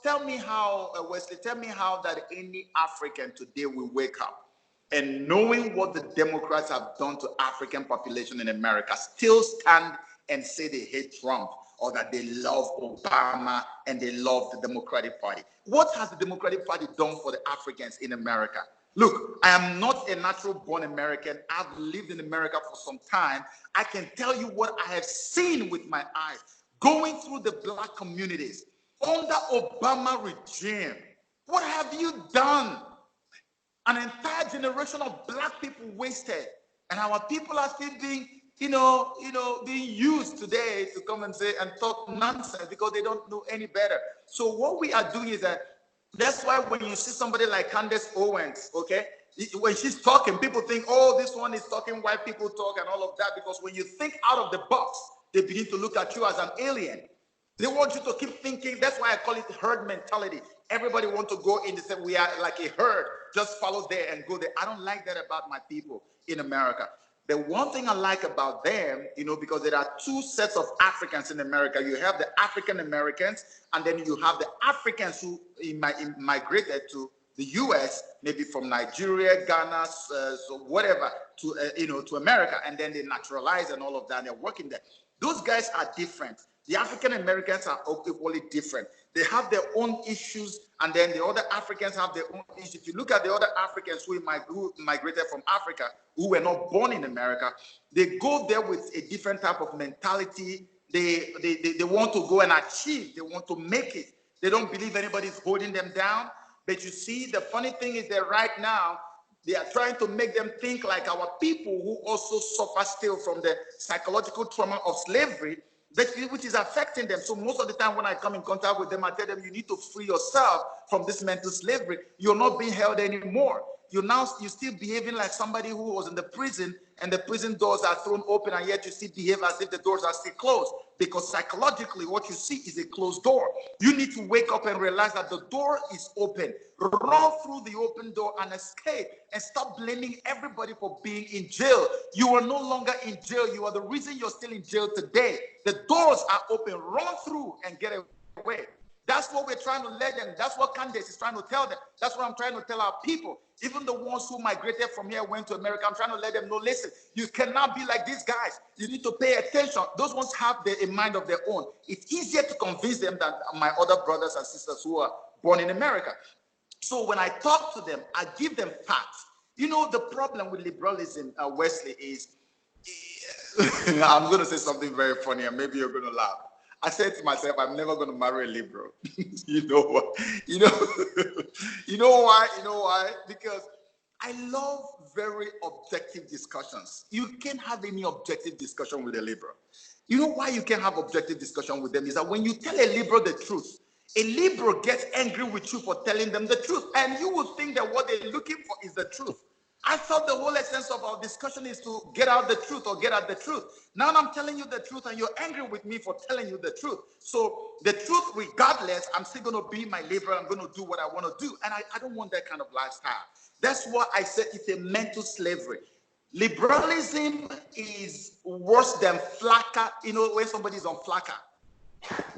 tell me how, Wesley, tell me how that any African today will wake up and knowing what the Democrats have done to African population in America, still stand and say they hate Trump or that they love Obama and they love the Democratic Party. What has the Democratic Party done for the Africans in America? Look, I am not a natural born American. I've lived in America for some time. I can tell you what I have seen with my eyes going through the black communities under Obama regime. What have you done? An entire generation of black people wasted, and our people are still being, being used today to come and say and talk nonsense because they don't know any better. So what we are doing is that's why when you see somebody like Candace Owens, okay, when she's talking, people think, oh, this one is talking white people talk and all of that, because when you think out of the box, they begin to look at you as an alien. They want you to keep thinking. That's why I call it herd mentality. Everybody wants to go in the same, we are like a herd, just follow there and go there. I don't like that about my people in America. The one thing I like about them, because there are two sets of Africans in America. You have the African Americans, and then you have the Africans who migrated to the U.S., maybe from Nigeria, Ghana, so whatever, to America, and then they naturalize and all of that. And they're working there. Those guys are different. The African Americans are equally different. They have their own issues, and then the other Africans have their own issues. If you look at the other Africans who migrated from Africa, who were not born in America, they go there with a different type of mentality. They want to go and achieve. They want to make it. They don't believe anybody's holding them down. But you see, the funny thing is that right now, they are trying to make them think like our people who also suffer still from the psychological trauma of slavery, which is affecting them. So most of the time when I come in contact with them, I tell them, you need to free yourself from this mental slavery. You're not being held anymore. You're still behaving like somebody who was in the prison, and the prison doors are thrown open, and yet you still behave as if the doors are still closed, because psychologically what you see is a closed door. You need to wake up and realize that the door is open. Run through the open door and escape, and stop blaming everybody for being in jail. You are no longer in jail. You are the reason you're still in jail today. The doors are open. Run through and get away. That's what we're trying to let them. That's what Candace is trying to tell them. That's what I'm trying to tell our people. Even the ones who migrated from here, went to America, I'm trying to let them know, listen, you cannot be like these guys. You need to pay attention. Those ones have a mind of their own. It's easier to convince them than my other brothers and sisters who are born in America. So when I talk to them, I give them facts. The problem with liberalism, Wesley, is, I'm going to say something very funny, and maybe you're going to laugh. I said to myself, I'm never going to marry a liberal. You know what? You know why? Because I love very objective discussions. You can't have any objective discussion with a liberal. You know why you can't have objective discussion with them is that when you tell a liberal the truth, a liberal gets angry with you for telling them the truth. And you will think that what they're looking for is the truth. I thought the whole essence of our discussion is to get out the truth or get at the truth. Now I'm telling you the truth and you're angry with me for telling you the truth. So the truth, regardless, I'm still going to be my liberal. I'm going to do what I want to do. And I don't want that kind of lifestyle. That's why I said it's a mental slavery. Liberalism is worse than flakka. You know, when somebody's on flakka.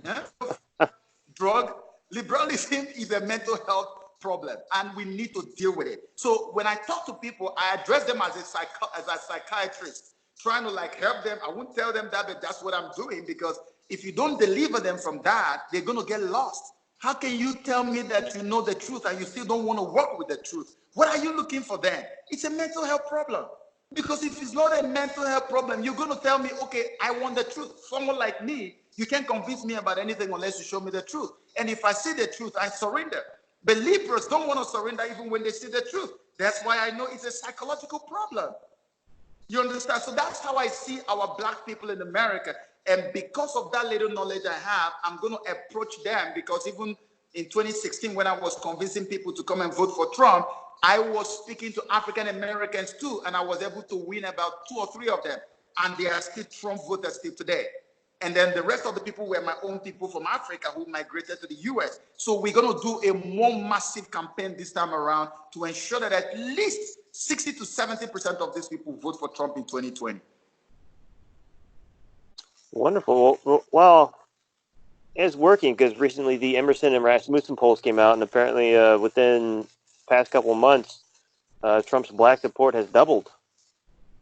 Yeah? Drug. Liberalism is a mental health problem, and we need to deal with it. So when I talk to people, I address them as a psychiatrist, trying to like help them. I won't tell them that, but that's what I'm doing, because if you don't deliver them from that, they're going to get lost. How can you tell me that you know the truth and you still don't want to work with the truth? What are you looking for then? It's a mental health problem. Because if it's not a mental health problem, you're going to tell me, okay, I want the truth. Someone like me, you can't convince me about anything unless you show me the truth. And if I see the truth, I surrender. Believers don't want to surrender even when they see the truth. That's why I know it's a psychological problem. You understand? So that's how I see our black people in America. And because of that little knowledge I have, I'm going to approach them, because even in 2016, when I was convincing people to come and vote for Trump, I was speaking to African Americans too, and I was able to win about 2 or 3 of them. And they are still Trump voters still today. And then the rest of the people were my own people from Africa who migrated to the US. So we're going to do a more massive campaign this time around to ensure that at least 60 to 70% of these people vote for Trump in 2020. Wonderful. Well, it's working, because recently the Emerson and Rasmussen polls came out, and apparently within the past couple of months, Trump's black support has doubled.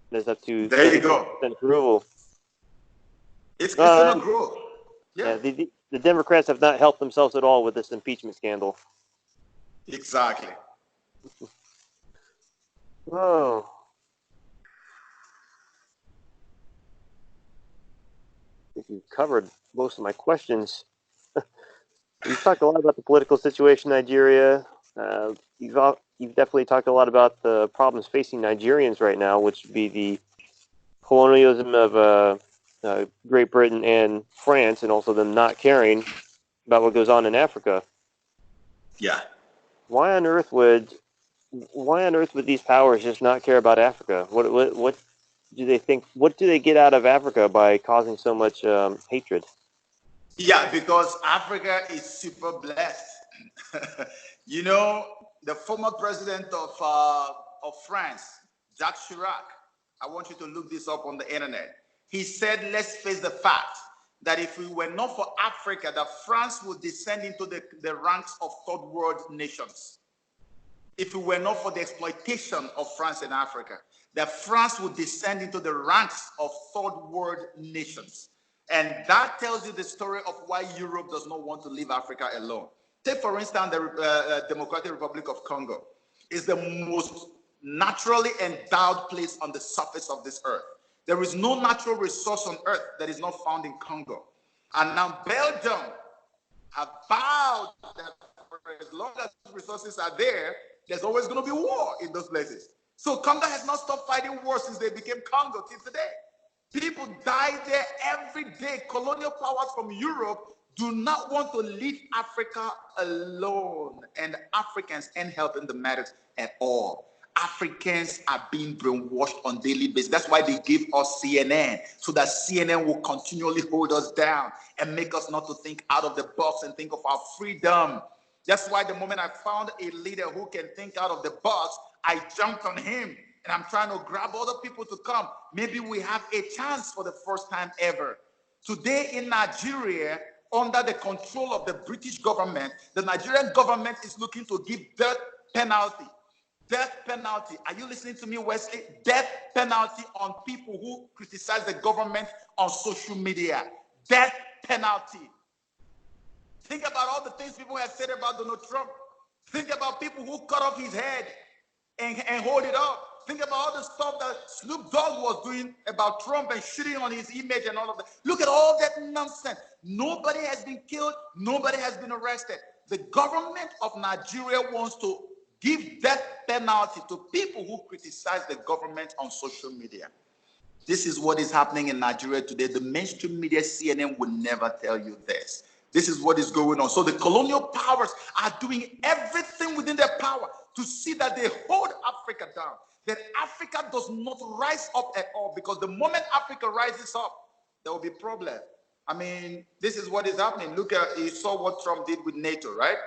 There's up to There you go. 70% approval. It's going to grow. Yeah, the Democrats have not helped themselves at all with this impeachment scandal. Exactly. Oh. I think you've covered most of my questions. You've talked a lot about the political situation in Nigeria. You've definitely talked a lot about the problems facing Nigerians right now, which would be the colonialism of Great Britain and France, and also them not caring about what goes on in Africa. Yeah. Why on earth would these powers just not care about Africa? What do they think? What do they get out of Africa by causing so much hatred? Yeah, because Africa is super blessed. You know, the former president of France, Jacques Chirac, I want you to look this up on the internet. He said, let's face the fact that if we were not for Africa, that France would descend into the ranks of third world nations. If it were not for the exploitation of France in Africa, that France would descend into the ranks of third world nations. And that tells you the story of why Europe does not want to leave Africa alone. Take, for instance, the Democratic Republic of Congo. Is the most naturally endowed place on the surface of this earth. There is no natural resource on earth that is not found in Congo. And now Belgium have vowed that for as long as resources are there, there's always going to be war in those places. So Congo has not stopped fighting war since they became Congo till today. People die there every day. Colonial powers from Europe do not want to leave Africa alone, and Africans ain't helping the matters at all. Africans are being brainwashed on a daily basis. That's why they give us CNN, so that CNN will continually hold us down and make us not to think out of the box and think of our freedom. That's why the moment I found a leader who can think out of the box, I jumped on him. And I'm trying to grab other people to come. Maybe we have a chance for the first time ever. Today in Nigeria, under the control of the British government, the Nigerian government is looking to give death penalty. Death penalty. Are you listening to me, Wesley? Death penalty on people who criticize the government on social media. Death penalty. Think about all the things people have said about Donald Trump. Think about people who cut off his head and hold it up. Think about all the stuff that Snoop Dogg was doing about Trump and shitting on his image and all of that. Look at all that nonsense. Nobody has been killed. Nobody has been arrested. The government of Nigeria wants to give death penalty to people who criticize the government on social media. This is what is happening in Nigeria today. The mainstream media, CNN, will never tell you this. This is what is going on. So the colonial powers are doing everything within their power to see that they hold Africa down. that Africa does not rise up at all, because the moment Africa rises up, there will be problem. I mean, this is what is happening. Look at, you saw what Trump did with NATO, right?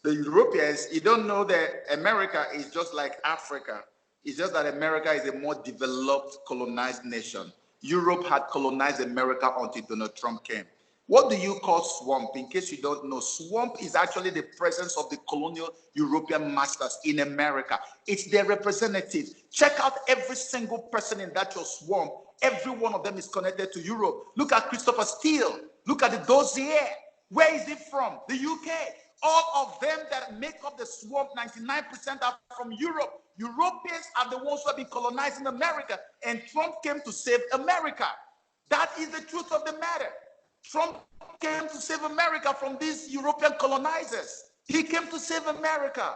The Europeans, you don't know that America is just like Africa. It's just that America is a more developed, colonized nation. Europe had colonized America until Donald Trump came. What do you call swamp? In case you don't know, swamp is actually the presence of the colonial European masters in America. It's their representatives. Check out every single person in that your swamp. Every one of them is connected to Europe. Look at Christopher Steele. Look at the dossier. Where is it from? The UK. All of them that make up the swamp, 99% are from Europe. Europeans are the ones who have been colonizing America, and Trump came to save America. That is the truth of the matter. Trump came to save America from these European colonizers. He came to save America.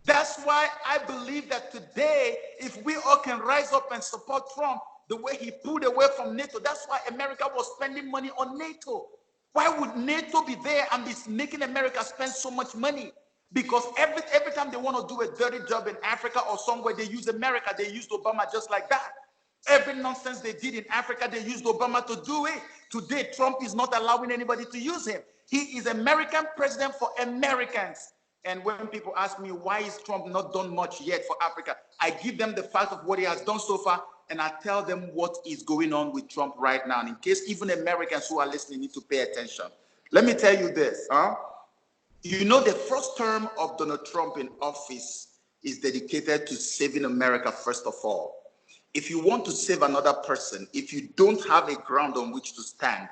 That's why I believe that today, if we all can rise up and support Trump the way he pulled away from NATO, that's why America was spending money on NATO. Why would NATO be there and be making America spend so much money? Because every time they want to do a dirty job in Africa or somewhere, they use America. They used Obama just like that. Every nonsense they did in Africa, they used Obama to do it. Today, Trump is not allowing anybody to use him. He is American president for Americans. And when people ask me, why is Trump not done much yet for Africa? I give them the fact of what he has done so far, and I tell them what is going on with Trump right now. And in case even Americans who are listening need to pay attention. Let me tell you this. You know, the first term of Donald Trump in office is dedicated to saving America first of all. If you want to save another person, if you don't have a ground on which to stand,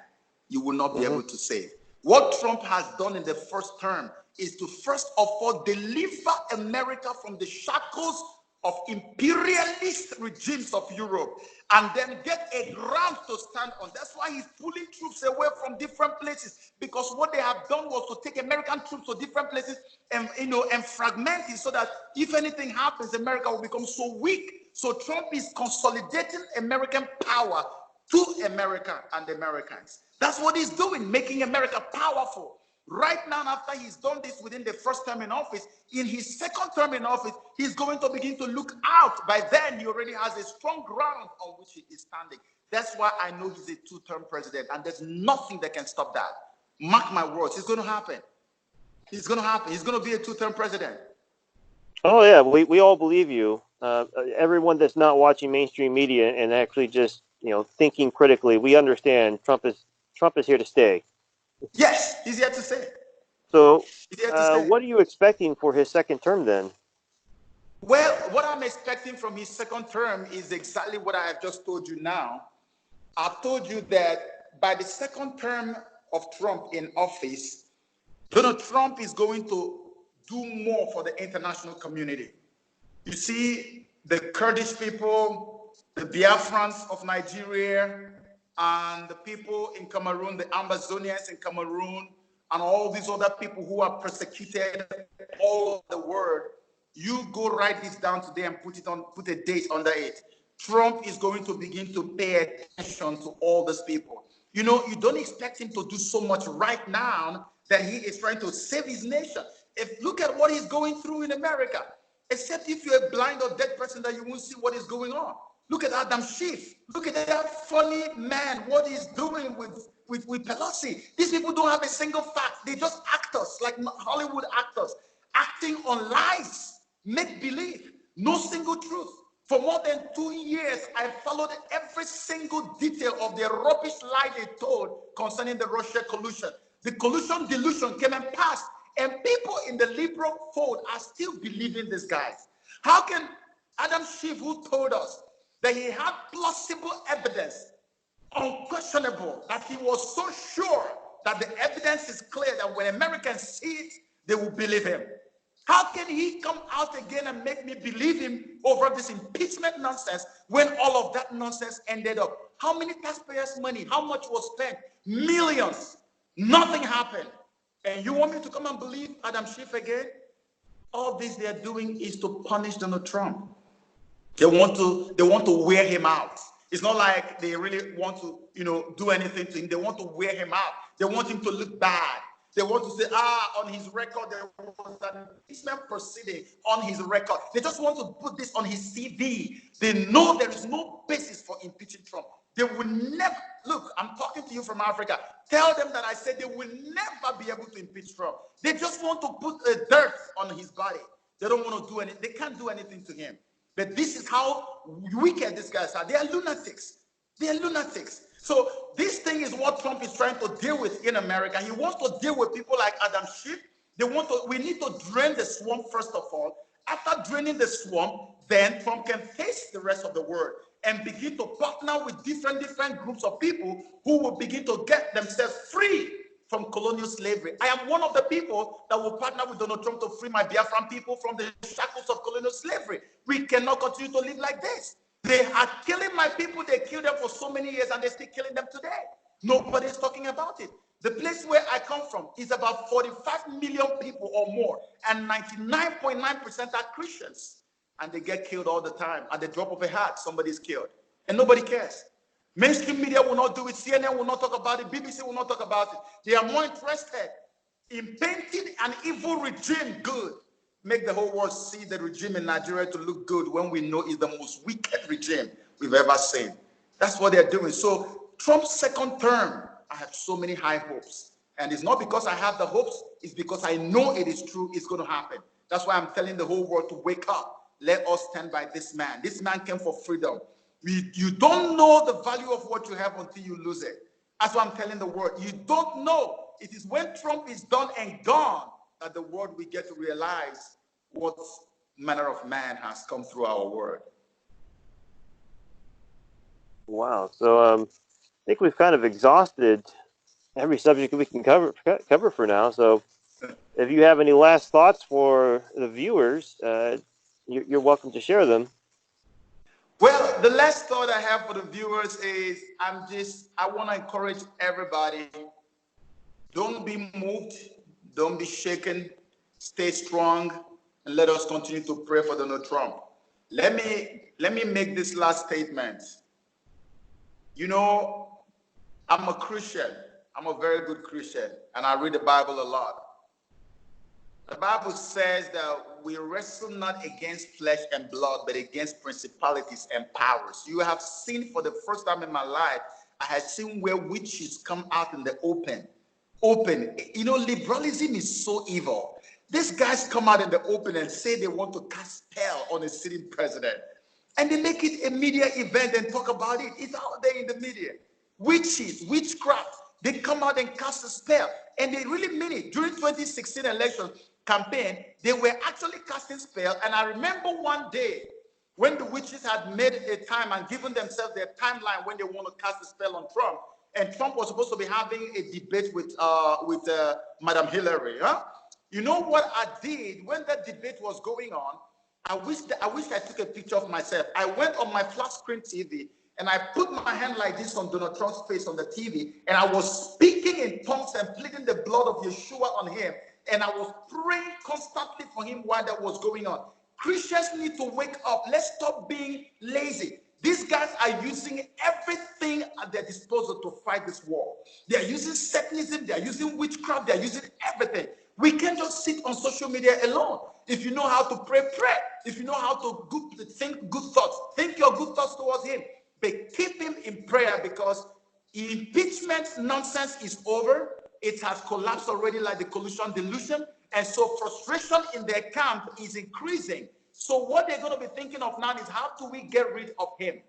you will not be able to save. What Trump has done in the first term is to first of all deliver America from the shackles of imperialist regimes of Europe, and then get a ground to stand on. That's why he's pulling troops away from different places, because what they have done was to take American troops to different places and, you know, and fragment it, so that if anything happens, America will become so weak. So Trump is consolidating American power to America and Americans. That's what he's doing, making America powerful. Right now, after he's done this within the first term in office, in his second term in office, he's going to begin to look out. By then, he already has a strong ground on which he is standing. That's why I know he's a two-term president, and there's nothing that can stop that. Mark my words, it's going to happen. It's going to happen. He's going to be a two-term president. Oh yeah, we all believe you. Everyone that's not watching mainstream media and actually just, you know, thinking critically, we understand Trump is here to stay. Yes, he's here to stay. So, He's here to stay. what are you expecting for his second term then? Well, what I'm expecting from his second term is exactly what I have just told you now. I've told you that by the second term of Trump in office, Donald Trump is going to do more for the international community. You see, the Kurdish people, the Biafrans of Nigeria, and the people in Cameroon, the Amazonians in Cameroon, and all these other people who are persecuted all over the world. You go write this down today and put a date under it. Trump is going to begin to pay attention to all these people. You know, you don't expect him to do so much right now that he is trying to save his nation. Look at what he's going through in America. Except if you're a blind or dead person, that you won't see what is going on. Look at Adam Schiff. Look at that funny man, what he's doing with Pelosi. These people don't have a single fact. They're just actors, like Hollywood actors, acting on lies, make believe, no single truth. For more than 2 years, I followed every single detail of the rubbish lie they told concerning the Russia collusion. The collusion delusion came and passed, and people in the liberal fold are still believing these guys. How can Adam Schiff, who told us that he had plausible evidence, unquestionable, that he was so sure that the evidence is clear that when Americans see it, they will believe him? How can he come out again and make me believe him over this impeachment nonsense when all of that nonsense ended up? How many taxpayers' money? How much was spent? Millions. Nothing happened. And you want me to come and believe Adam Schiff again? All this they are doing is to punish Donald Trump. They want to wear him out. It's not like they really want to, do anything to him. They want to wear him out. They want him to look bad. They want to say, on his record, there was an impeachment proceeding on his record. They just want to put this on his CV. They know there is no basis for impeaching Trump. They will never, look, I'm talking to you from Africa. Tell them that I said they will never be able to impeach Trump. They just want to put dirt on his body. They don't want to do anything. They can't do anything to him. But this is how wicked these guys are. They are lunatics. They are lunatics. So this thing is what Trump is trying to deal with in America. He wants to deal with people like Adam Schiff. We need to drain the swamp first of all. After draining the swamp, then Trump can face the rest of the world and begin to partner with different groups of people who will begin to get themselves free from colonial slavery. I am one of the people that will partner with Donald Trump to free my Biafran people from the shackles of colonial slavery. We cannot continue to live like this. They are killing my people. They killed them for so many years and they're still killing them today. Nobody is talking about it. The place where I come from is about 45 million people or more, and 99.9% are Christians. And they get killed all the time. At the drop of a hat, somebody's killed. And nobody cares. Mainstream media will not do it. CNN will not talk about it. BBC will not talk about it. They are more interested in painting an evil regime good. Make the whole world see the regime in Nigeria to look good when we know it's the most wicked regime we've ever seen. That's what they're doing. So Trump's second term, I have so many high hopes. And it's not because I have the hopes, it's because I know it is true, it's going to happen. That's why I'm telling the whole world to wake up. Let us stand by this man. This man came for freedom. You don't know the value of what you have until you lose it. That's what I'm telling the world. You don't know. It is when Trump is done and gone that the world will get to realize what manner of man has come through our world. Wow. So I think we've kind of exhausted every subject we can cover for now. So if you have any last thoughts for the viewers, you're welcome to share them. Well, the last thought I have for the viewers is I want to encourage everybody. Don't be moved. Don't be shaken. Stay strong. And let us continue to pray for Donald Trump. Let me make this last statement. You know, I'm a Christian. I'm a very good Christian. And I read the Bible a lot. The Bible says that we wrestle not against flesh and blood, but against principalities and powers. You have seen for the first time in my life, I had seen where witches come out in the open. You know, liberalism is so evil. These guys come out in the open and say they want to cast spell on a sitting president. And they make it a media event and talk about it. It's out there in the media. Witches, witchcraft. They come out and cast a spell. And they really mean it. During 2016 election campaign, they were actually casting spell. And I remember one day when the witches had made a time and given themselves their timeline when they want to cast a spell on Trump. And Trump was supposed to be having a debate with Madam Hillary. Huh? You know what I did when that debate was going on? I wish I took a picture of myself. I went on my flat screen TV and I put my hand like this on Donald Trump's face on the TV, and I was speaking in tongues and pleading the blood of Yeshua on him, and I was praying constantly for him while that was going on. Christians need to wake up. Let's stop being lazy. These guys are using everything at their disposal to fight this war. They are using Satanism, they are using witchcraft, they are using everything. We can't just sit on social media alone. If you know how to pray, pray. If you know how to think good thoughts, think your good thoughts towards him. But keep him in prayer, because impeachment nonsense is over. It has collapsed already like the collusion delusion. And so frustration in their camp is increasing. So what they're going to be thinking of now is, how do we get rid of him?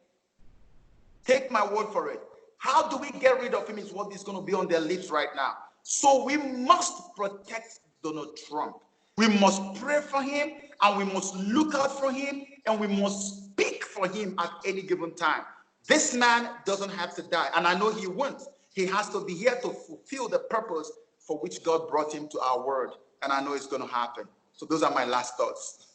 Take my word for it. How do we get rid of him is what is going to be on their lips right now. So we must protect Donald Trump. We must pray for him, and we must look out for him, and we must speak for him at any given time. This man doesn't have to die, and I know he won't. He has to be here to fulfill the purpose for which God brought him to our world, and I know it's going to happen. So those are my last thoughts.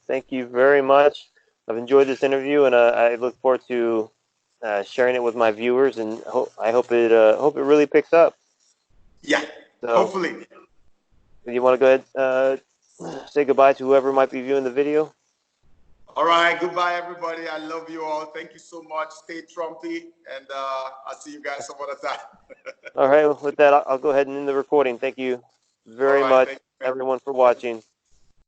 Thank you very much. I've enjoyed this interview, and I look forward to sharing it with my viewers, and I hope it really picks up. Yeah, so, hopefully. You want to go ahead say goodbye to whoever might be viewing the video? All right. Goodbye, everybody. I love you all. Thank you so much. Stay Trumpy, and I'll see you guys some other time. All right. With that, I'll go ahead and end the recording. Thank you All very right. much, Thank you, man. everyone, for watching.